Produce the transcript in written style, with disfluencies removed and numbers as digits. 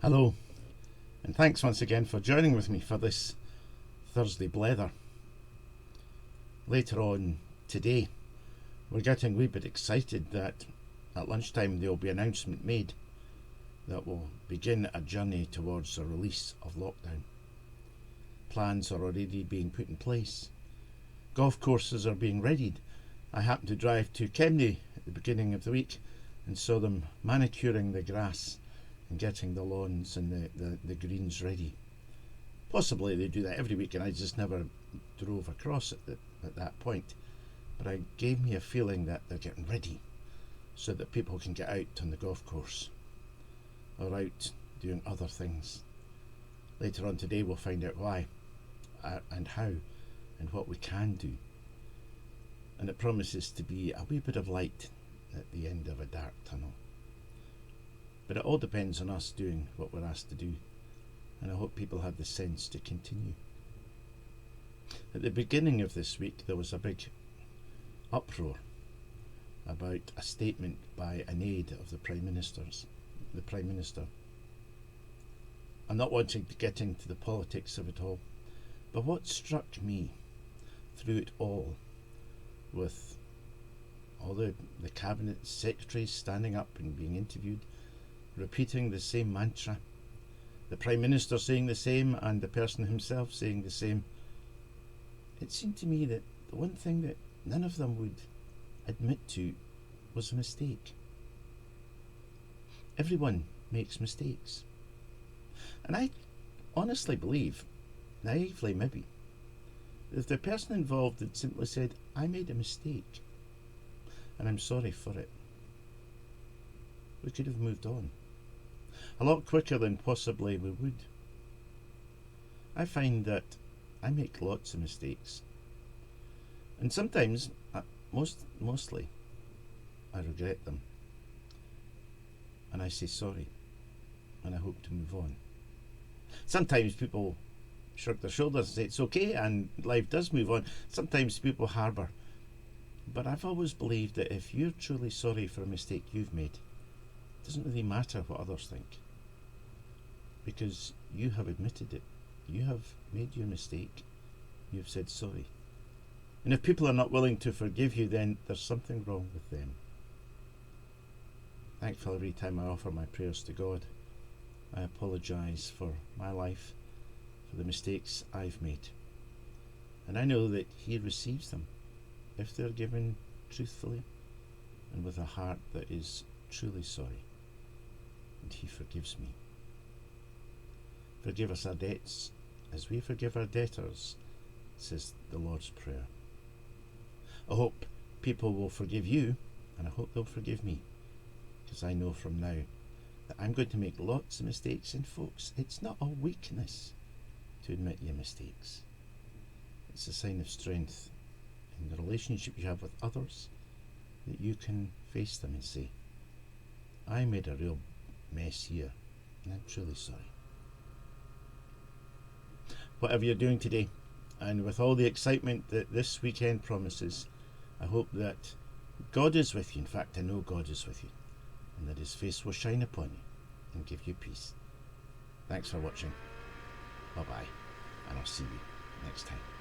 Hello, and thanks once again for joining with me for this Thursday blether. Later on today, we're getting a wee bit excited that at lunchtime there will be an announcement made that will begin a journey towards a release of lockdown. Plans are already being put in place. Golf courses are being readied. I happened to drive to Kemney at the beginning of the week and saw them manicuring the grass and getting the lawns and the greens ready. Possibly they do that every week and I just never drove across at that point. But it gave me a feeling that they're getting ready so that people can get out on the golf course or out doing other things. Later on today we'll find out why and how and what we can do. And it promises to be a wee bit of light at the end of a dark tunnel. But it all depends on us doing what we're asked to do, and I hope people have the sense to continue. At the beginning of this week there was a big uproar about a statement by an aide of the Prime Minister. I'm not wanting to get into the politics of it all, but what struck me through it all, with all the cabinet secretaries standing up and being interviewed, repeating the same mantra, the Prime Minister saying the same and the person himself saying the same, it seemed to me that the one thing that none of them would admit to was a mistake. Everyone makes mistakes. And I honestly believe, naively maybe, that if the person involved had simply said, I made a mistake and I'm sorry for it, we could have moved on a lot quicker than possibly we would. I find that I make lots of mistakes, and sometimes, mostly, I regret them, and I say sorry, and I hope to move on. Sometimes people shrug their shoulders and say it's okay, and life does move on. Sometimes people harbour, but I've always believed that if you're truly sorry for a mistake you've made, it doesn't really matter what others think, because you have admitted it. You have made your mistake. You've said sorry. And if people are not willing to forgive you, then there's something wrong with them. Thankfully, every time I offer my prayers to God, I apologise for my life, for the mistakes I've made. And I know that He receives them if they're given truthfully and with a heart that is truly sorry. And He forgives me. Forgive us our debts as we forgive our debtors, says the Lord's Prayer. I hope people will forgive you, and I hope they'll forgive me, because I know from now that I'm going to make lots of mistakes. And folks, it's not a weakness to admit your mistakes. It's a sign of strength in the relationship you have with others, that you can face them and say, I made a real mess here, and I'm truly sorry. Whatever you're doing today, and with all the excitement that this weekend promises, I hope that God is with you. In fact, I know God is with you, and that His face will shine upon you and give you peace. Thanks for watching. Bye bye, and I'll see you next time.